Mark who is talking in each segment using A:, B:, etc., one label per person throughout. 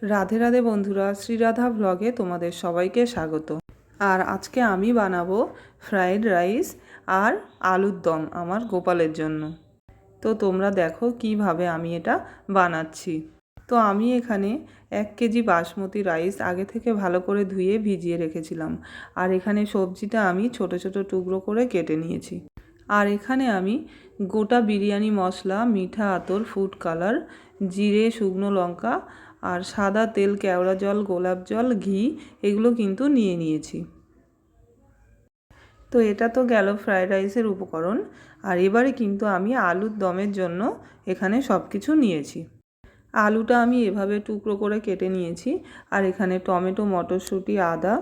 A: রাধে রাধে বন্ধুরা, শ্রীরাধা ব্লগে তোমাদের সবাইকে স্বাগত। আর আজকে আমি বানাবো ফ্রাইড রাইস আর আলুর দম আমার গোপালের জন্য। তো তোমরা দেখো কিভাবে আমি এটা বানাচ্ছি। তো আমি এখানে 1 কেজি বাসমতি রাইস আগে থেকে ভালো করে ধুয়ে ভিজিয়ে রেখেছিলাম। আর এখানে সবজিটা আমি ছোট ছোট টুকরো করে কেটে নিয়েছি। আর এখানে আমি গোটা বিরিয়ানি মশলা, মিঠা আতর, ফুড কালার, জিরে, শুকনো লঙ্কা আর সাদা তেল, কেওড়া জল, গোলাপ জল, ঘি এগুলো কিন্তু নিয়ে নিয়েছি। তো এটা তো গেল ফ্রাইড রাইসের উপকরণ। আর এবারে কিন্তু আমি আলুর দমের জন্য এখানে সব কিছু নিয়েছি। আলুটা আমি এভাবে টুকরো করে কেটে নিয়েছি। আর এখানে টমেটো, মটরশুঁটি, আদা,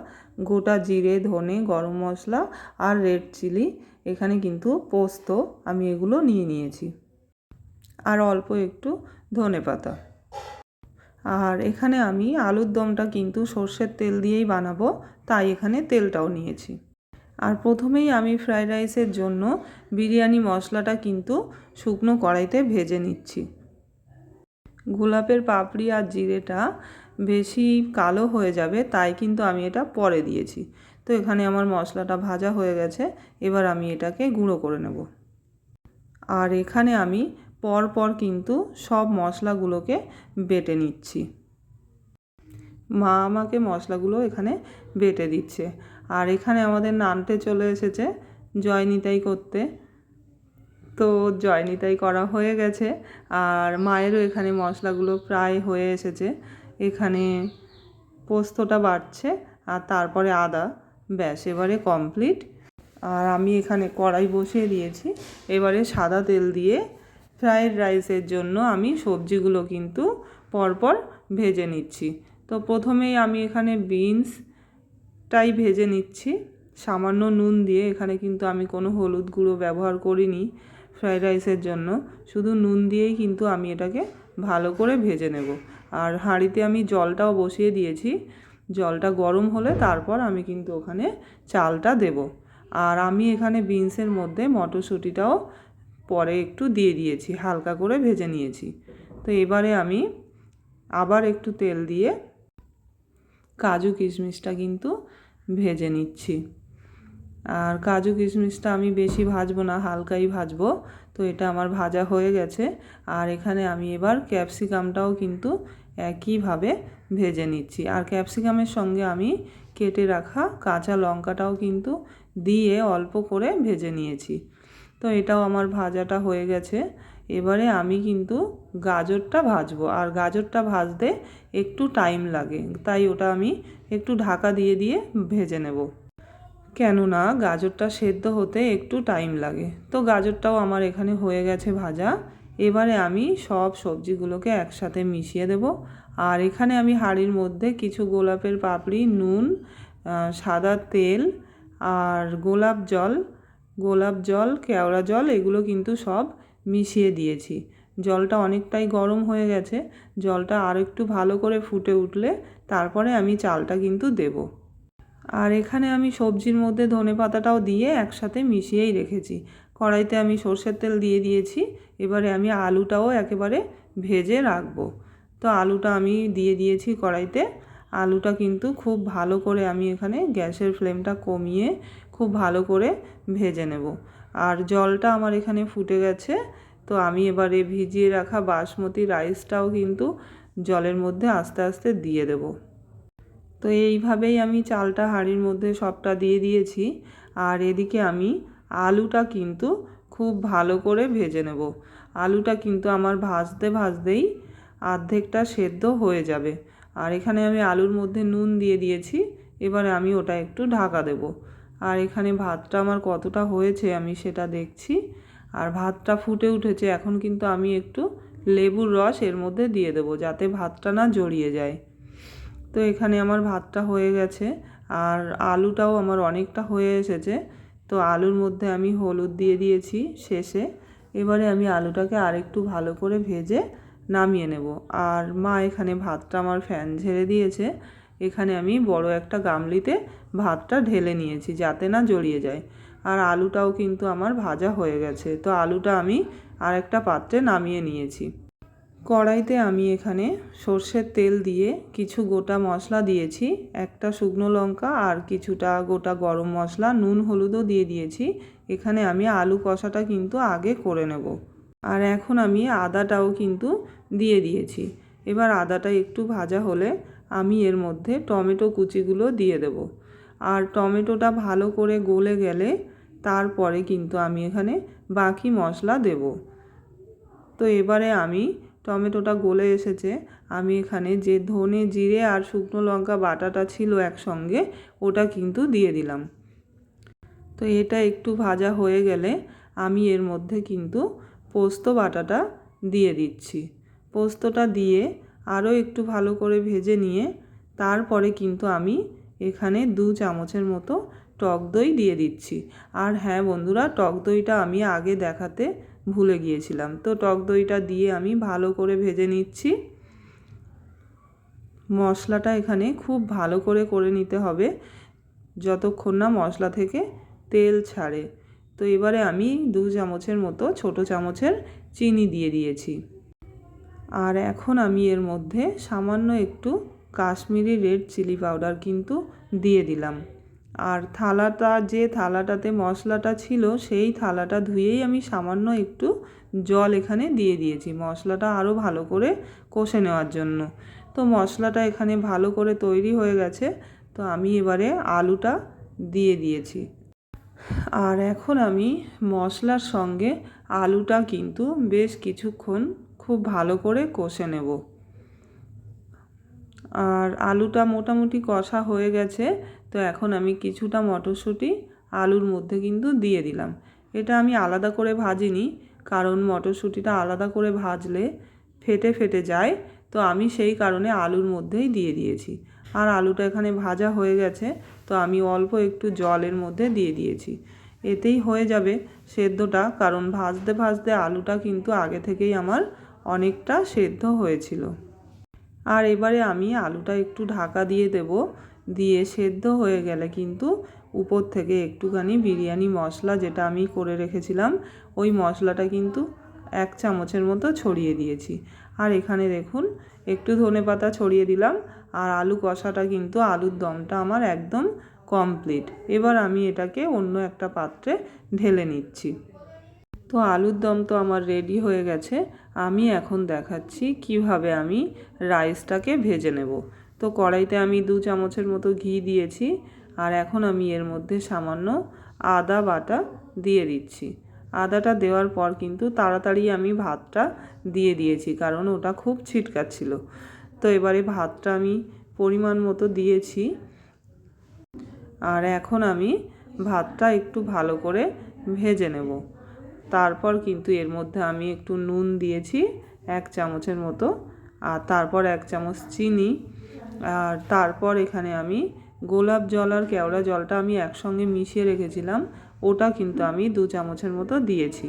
A: গোটা জিরে, ধনে, গরম মশলা আর রেড চিলি, এখানে কিন্তু পোস্ত আমি এগুলো নিয়ে নিয়েছি। আর অল্প একটু ধনেপাতা। আর এখানে আমি আলুর দমটা কিন্তু সর্ষের তেল দিয়েই বানাবো, তাই এখানে তেলটাও নিয়েছি। আর প্রথমেই আমি ফ্রাইড রাইসের জন্য বিরিয়ানি মশলাটা কিন্তু শুকনো কড়াইতে ভেজে নিচ্ছি। গোলাপের পাপড়ি আর জিরেটা বেশি কালো হয়ে যাবে, তাই কিন্তু আমি এটা পরে দিয়েছি। তো এখানে আমার মশলাটা ভাজা হয়ে গেছে, এবার আমি এটাকে গুঁড়ো করে নেব। আর এখানে আমি পরপর কিন্তু সব মশলাগুলোকে বেটে নিচ্ছি। মা আমাকে মশলাগুলো এখানে বেটে দিচ্ছে। আর এখানে আমাদের নানটে চলে এসেছে জয়নিতাই করতে। তো জয়নিতাই করা হয়ে গেছে। আর মায়েরও এখানে মশলাগুলো প্রায় হয়ে এসেছে। এখানে পোস্তটা বাটছে আর তারপরে আদা, ব্যাস এবারে কমপ্লিট। আর আমি এখানে কড়াই বসিয়ে দিয়েছি। এবারে সাদা তেল দিয়ে ফ্রাইড রাইসের জন্য আমি সবজিগুলো কিন্তু পরপর ভেজে নিচ্ছি। তো প্রথমেই আমি এখানে বিনসটাই ভেজে নিচ্ছি সামান্য নুন দিয়ে। এখানে কিন্তু আমি কোনো হলুদ গুঁড়ো ব্যবহার করিনি ফ্রাইড রাইসের জন্য, শুধু নুন দিয়েই কিন্তু আমি এটাকে ভালো করে ভেজে নেব। আর হাঁড়িতে আমি জলটাও বসিয়ে দিয়েছি। জলটা গরম হলে তারপর আমি কিন্তু ওখানে চালটা দেব। আর আমি এখানে বিনসের মধ্যে মটরশুঁটিটাও পরে একটু দিয়ে দিয়েছি, হালকা করে ভেজে নিয়েছি। তো এবারে আমি আবার একটু তেল দিয়ে কাজু কিশমিশটা কিন্তু ভেজে নিচ্ছি। আর কাজু কিশমিশটা আমি বেশি ভাজবো না, হালকাই ভাজবো। তো এটা আমার ভাজা হয়ে গেছে। আর এখানে আমি এবার ক্যাপসিকামটাও কিন্তু একইভাবে ভেজে নিচ্ছি। আর ক্যাপসিকামের সঙ্গে আমি কেটে রাখা কাঁচা লঙ্কাটাও কিন্তু দিয়ে অল্প করে ভেজে নিয়েছি। তো এটাও আমার ভাজাটা হয়ে গেছে। এবারে আমি কিন্তু গাজরটা ভাজবো। আর গাজরটা ভাজতে একটু টাইম লাগে, তাই ওটা আমি একটু ঢাকা দিয়ে দিয়ে ভেজে নেব, কেননা গাজরটা সেদ্ধ হতে একটু টাইম লাগে। তো গাজরটাও আমার এখানে হয়ে গেছে ভাজা। এবারে আমি সব সবজিগুলোকে একসাথে মিশিয়ে দেব। আর এখানে আমি হাঁড়ির মধ্যে কিছু গোলাপের পাপড়ি, নুন, সাদা তেল আর গোলাপ জল, কেওড়া জল এগুলো কিন্তু সব মিশিয়ে দিয়েছি। জলটা অনেকটাই গরম হয়ে গেছে। জলটা আর একটু ভালো করে ফুটে উঠলে তারপরে আমি চালটা কিন্তু দেব। আর এখানে আমি সবজির মধ্যে ধনেপাতাটাও দিয়ে একসাথে মিশিয়েই রেখেছি। কড়াইতে আমি সর্ষের তেল দিয়ে দিয়েছি। এবারে আমি আলুটাও একেবারে ভেজে রাখবো। তো আলুটা আমি দিয়ে দিয়েছি কড়াইতে। আলুটা কিন্তু খুব ভালো করে আমি এখানে গ্যাসের ফ্লেমটা কমিয়ে খুব ভালো করে ভেজে নেব। আর জলটা আমার এখানে ফুটে গেছে। তো আমি এবারে ভিজিয়ে রাখা বাসমতি রাইসটাও কিন্তু জলের মধ্যে আস্তে আস্তে দিয়ে দেব। তো এইভাবেই আমি চালটা হাঁড়ির মধ্যে সবটা দিয়ে দিয়েছি। আর এদিকে আমি আলুটা কিন্তু খুব ভালো করে ভেজে নেব। আলুটা কিন্তু আমার ভাজতে ভাজতেই অর্ধেকটা সেদ্ধ হয়ে যাবে। আর এখানে আমি আলুর মধ্যে নুন দিয়ে দিয়েছি। এবারে আমি ওটা একটু ঢাকা দেব। আর এখানে ভাতটা আমার কতটা হয়েছে আমি সেটা দেখছি। আর ভাতটা ফুটে উঠেছে। এখন কিন্তু আমি একটু লেবুর রস এর মধ্যে দিয়ে দেব, যাতে ভাতটা না জড়িয়ে যায়। তো এখানে আমার ভাতটা হয়ে গেছে। আর আলুটাও আমার অনেকটা হয়ে এসেছে। তো আলুর মধ্যে আমি হলুদ দিয়ে দিয়েছি শেষে। এবারে আমি আলুটাকে আরেকটু ভালো করে ভেজে নামিয়ে নেব। আর মা এখানে ভাতটা আমার ফ্যান ঝেড়ে দিয়েছে। এখানে আমি বড় একটা গামলিতে ভাতটা ঢেলে নিয়েছি, যাতে না জড়িয়ে যায়। আর আলুটাও কিন্তু আমার ভাজা হয়ে গেছে। তো আলুটা আমি আরেকটা পাত্রে নামিয়ে নিয়েছি। কড়াইতে আমি এখানে সর্ষের তেল দিয়ে কিছু গোটা মশলা দিয়েছি, একটা শুকনো লঙ্কা আর কিছুটা গোটা গরম মশলা, নুন হলুদও দিয়ে দিয়েছি। এখানে আমি আলু কষাটা কিন্তু আগে করে নেব। আর এখন আমি আদাটাও কিন্তু দিয়ে দিয়েছি। এবার আদাটা একটু ভাজা হলে আমি এর মধ্যে টমেটো কুচিগুলো দিয়ে দেব। আর টমেটোটা ভালো করে গলে গেলে তারপরে কিন্তু আমি এখানে বাকি মশলা দেব। তো এবারে আমি টমেটোটা গলে এসেছে, আমি এখানে যে ধনে জিরে আর শুকনো লঙ্কা বাটাটা ছিল একসঙ্গে ওটা কিন্তু দিয়ে দিলাম। তো এটা একটু ভাজা হয়ে গেলে আমি এর মধ্যে কিন্তু পোস্ত বাটাটা দিয়ে দিচ্ছি। পোস্তটা দিয়ে আরও একটু ভালো করে ভেজে নিয়ে তারপরে কিন্তু আমি এখানে 2 চামচের মতো টক দই দিয়ে দিচ্ছি। আর হ্যাঁ বন্ধুরা, টক দইটা আমি আগে দেখাতে ভুলে গিয়েছিলাম। তো টক দইটা দিয়ে আমি ভালো করে ভেজে নিচ্ছি। মশলাটা এখানে খুব ভালো করে নিতে হবে যতক্ষণ না মশলা থেকে তেল ছাড়ে। তো এবারে আমি 2 চামচের মতো ছোট চামচের চিনি দিয়ে দিয়েছি। আর এখন আমি এর মধ্যে সামান্য একটু কাশ্মীরি রেড চিলি পাউডার কিন্তু দিয়ে দিলাম। আর যে থালাটাতে মশলাটা ছিল সেই থালাটা ধুয়েই আমি সামান্য একটু জল এখানে দিয়ে দিয়েছি মশলাটা আরও ভালো করে কষে নেওয়ার জন্য। তো মশলাটা এখানে ভালো করে তৈরি হয়ে গেছে। তো আমি এবারে আলুটা দিয়ে দিয়েছি। আর এখন আমি মশলার সঙ্গে আলুটা কিন্তু বেশ কিছুক্ষণ খুব ভালো করে কষে নেব। আর আলুটা মোটামুটি কষা হয়ে গেছে। তো এখন আমি কিছুটা মটরশুঁটি আলুর মধ্যে কিন্তু দিয়ে দিলাম। এটা আমি আলাদা করে ভাজিনি, কারণ মটরশুঁটিটা আলাদা করে ভাজলে ফেটে যায়। তো আমি সেই কারণে আলুর মধ্যেই দিয়ে দিয়েছি। আর আলুটা এখানে ভাজা হয়ে গেছে, তো আমি অল্প একটু জলের মধ্যে দিয়ে দিয়েছি। এতেই হয়ে যাবে সেদ্ধটা, কারণ ভাজতে আলুটা কিন্তু আগে থেকেই আমার অনেকটা সেদ্ধ হয়েছিল। আর এবারে আমি আলুটা একটু ঢাকা দিয়ে দেব। দিয়ে সেদ্ধ হয়ে গেলে কিন্তু উপর থেকে একটুখানি বিরিয়ানি মশলা যেটা আমি করে রেখেছিলাম ওই মশলাটা কিন্তু 1 চামচের মতো ছড়িয়ে দিয়েছি। আর এখানে দেখুন একটু ধনেপাতা ছড়িয়ে দিলাম। আর আলু কষাটা কিন্তু আলুর দমটা আমার একদম কমপ্লিট। এবার আমি এটাকে অন্য একটা পাত্রে ঢেলে নিচ্ছি। তো আলুর দম তো আমার রেডি হয়ে গেছে। আমি এখন দেখাচ্ছি কিভাবে আমি রাইসটাকে ভেজে নেব। তো কড়াইতে আমি 2 চামচের মতো ঘি দিয়েছি। আর এখন আমি এর মধ্যে সামান্য আদা বাটা দিয়ে দিচ্ছি। আদাটা দেওয়ার পর কিন্তু তাড়াতাড়ি আমি ভাতটা দিয়ে দিয়েছি, কারণ ওটা খুব ছিটকাচ্ছিল। তো এবারে ভাতটা আমি পরিমাণ মতো দিয়েছি। আর এখন আমি ভাতটা একটু ভালো করে ভেজে নেব। তারপর কিন্তু এর মধ্যে আমি একটু নুন দিয়েছি 1 চামচের মতো, আর তারপর 1 চামচ চিনি। আর তারপর এখানে আমি গোলাপ জল আর কেওড়া জলটা আমি একসঙ্গে মিশিয়ে রেখেছিলাম, ওটা কিন্তু আমি 2 চামচের মতো দিয়েছি।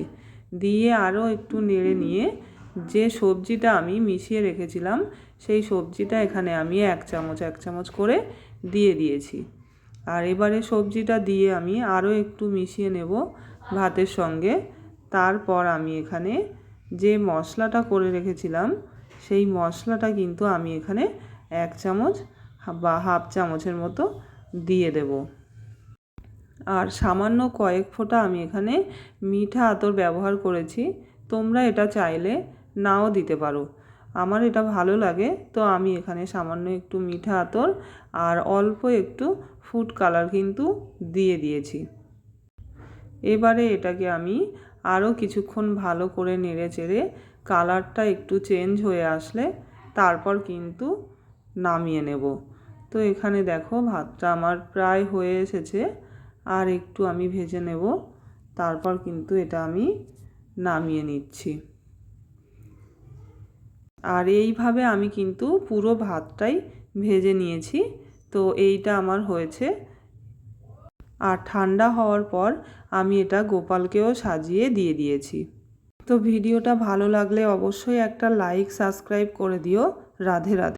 A: দিয়ে আরও একটু নেড়ে নিয়ে যে সবজিটা আমি মিশিয়ে রেখেছিলাম সেই সবজিটা এখানে আমি 1 চামচ করে দিয়ে দিয়েছি। আর এবারে সবজিটা দিয়ে আমি আরও একটু মিশিয়ে নেব ভাতের সঙ্গে। তারপর আমি এখানে যে মশলাটা করে রেখেছিলাম সেই মশলাটা কিন্তু আমি এখানে 1 চামচ বা হাফ চামচের মতো দিয়ে দেব। আর সামান্য কয়েক ফোঁটা আমি এখানে মিঠা আতর ব্যবহার করেছি। তোমরা এটা চাইলে নাও দিতে পারো। আমার এটা ভালো লাগে, তো আমি এখানে সামান্য একটু মিঠা আতর আর অল্প একটু ফুড কালার কিন্তু দিয়ে দিয়েছি। এবারে এটাকে আমি আরও কিছুক্ষণ ভালো করে নেড়ে চেড়ে কালারটা একটু চেঞ্জ হয়ে আসলে তারপর কিন্তু নামিয়ে নেব। তো এখানে দেখো ভাতটা আমার প্রায় হয়ে এসেছে, আর একটু আমি ভেজে নেব। তারপর কিন্তু এটা আমি নামিয়ে নিচ্ছি। আর এইভাবে আমি কিন্তু পুরো ভাতটাই ভেজে নিয়েছি। তো এইটা আমার হয়েছে। আর ঠান্ডা হওয়ার পর আমি এটা গোপালকেও সাজিয়ে দিয়ে দিয়েছি। তো ভিডিওটা ভালো লাগলে অবশ্যই একটা লাইক সাবস্ক্রাইব করে দিও। রাধে রাধে।